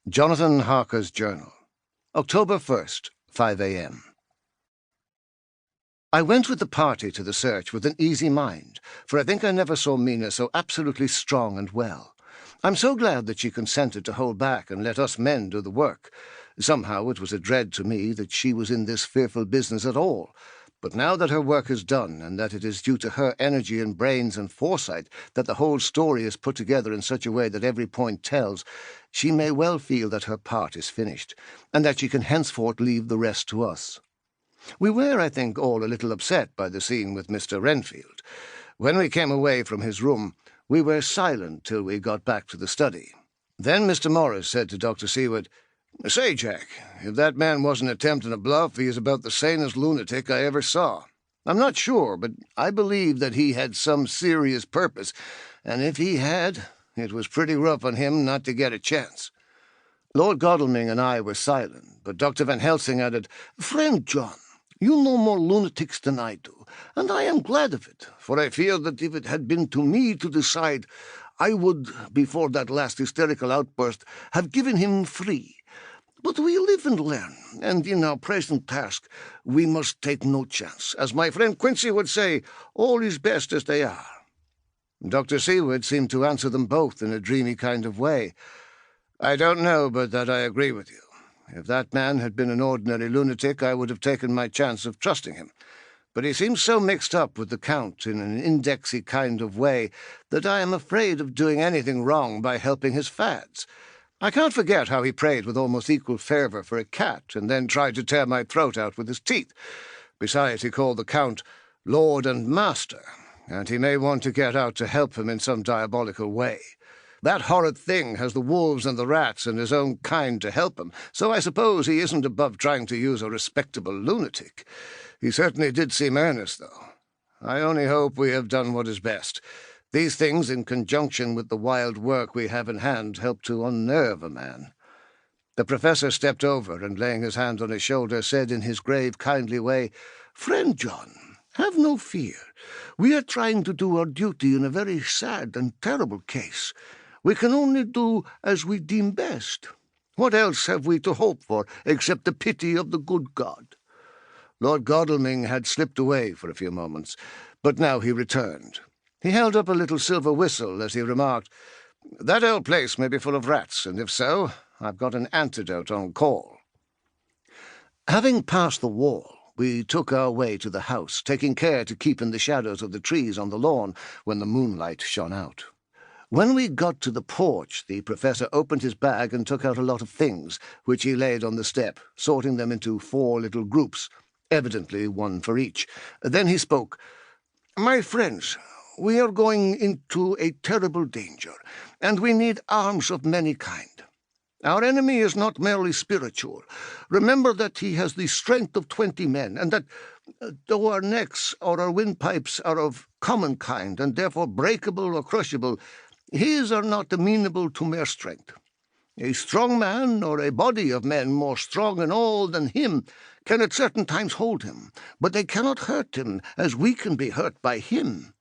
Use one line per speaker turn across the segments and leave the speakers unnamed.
Jonathan Harker's Journal, October 1st, 5 a.m. I went with the party to the search with an easy mind, for I think I never saw Mina so absolutely strong and well. I'm so glad that she consented to hold back and let us men do the work. Somehow it was a dread to me that she was in this fearful business at all. But now that her work is done, and that it is due to her energy and brains and foresight that the whole story is put together in such a way that every point tells, she may well feel that her part is finished, and that she can henceforth leave the rest to us. We were, I think, all a little upset by the scene with Mr. Renfield. When we came away from his room, we were silent till we got back to the study. Then Mr. Morris said to Dr. Seward, "Say, Jack, if that man wasn't attempting a bluff, he is about the sanest lunatic I ever saw. I'm not sure, but I believe that he had some serious purpose, and if he had, it was pretty rough on him not to get a chance." Lord Godalming and I were silent, but Dr. Van Helsing added, "Friend John, you know more lunatics than I do, and I am glad of it, for I fear that if it had been to me to decide, I would, before that last hysterical outburst, have given him free. But we live and learn, and in our present task we must take no chance. As my friend Quincy would say, all is best as they are." Dr. Seward seemed to answer them both in a dreamy kind of way. "I don't know but that I agree with you. If that man had been an ordinary lunatic, I would have taken my chance of trusting him. But he seems so mixed up with the Count in an indexy kind of way that I am afraid of doing anything wrong by helping his fads. I can't forget how he prayed with almost equal fervour for a cat, and then tried to tear my throat out with his teeth. Besides, he called the Count Lord and Master, and he may want to get out to help him in some diabolical way. That horrid thing has the wolves and the rats and his own kind to help him, so I suppose he isn't above trying to use a respectable lunatic. He certainly did seem earnest, though. I only hope we have done what is best. These things, in conjunction with the wild work we have in hand, help to unnerve a man." The professor stepped over and, laying his hand on his shoulder, said in his grave, kindly way, "Friend John, have no fear. We are trying to do our duty in a very sad and terrible case. We can only do as we deem best. What else have we to hope for except the pity of the good God?" Lord Godalming had slipped away for a few moments, but now he returned. He held up a little silver whistle as he remarked, "That old place may be full of rats, and if so, I've got an antidote on call." Having passed the wall, we took our way to the house, taking care to keep in the shadows of the trees on the lawn when the moonlight shone out. When we got to the porch, the professor opened his bag and took out a lot of things, which he laid on the step, sorting them into 4 little groups, evidently one for each. Then he spoke, "My friends, we are going into a terrible danger, and we need arms of many kind. Our enemy is not merely spiritual. Remember that he has the strength of 20 men, and that, though our necks or our windpipes are of common kind, and therefore breakable or crushable, his are not amenable to mere strength. A strong man, or a body of men more strong in all than him, can at certain times hold him, but they cannot hurt him as we can be hurt by him.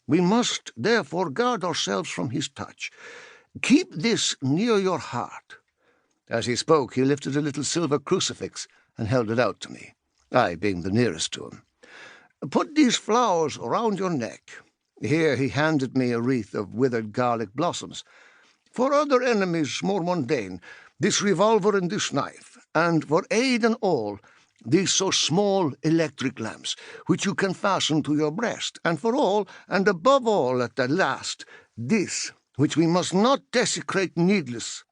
We must therefore guard ourselves from his touch. Keep this near your heart." As he spoke, he lifted a little silver crucifix and held it out to me, I being the nearest to him. "Put these flowers round your neck." Here he handed me a wreath of withered garlic blossoms. "For other enemies more mundane, this revolver and this knife, and for aid and all, these so small electric lamps, which you can fasten to your breast, and for all, and above all at the last, this, which we must not desecrate needless,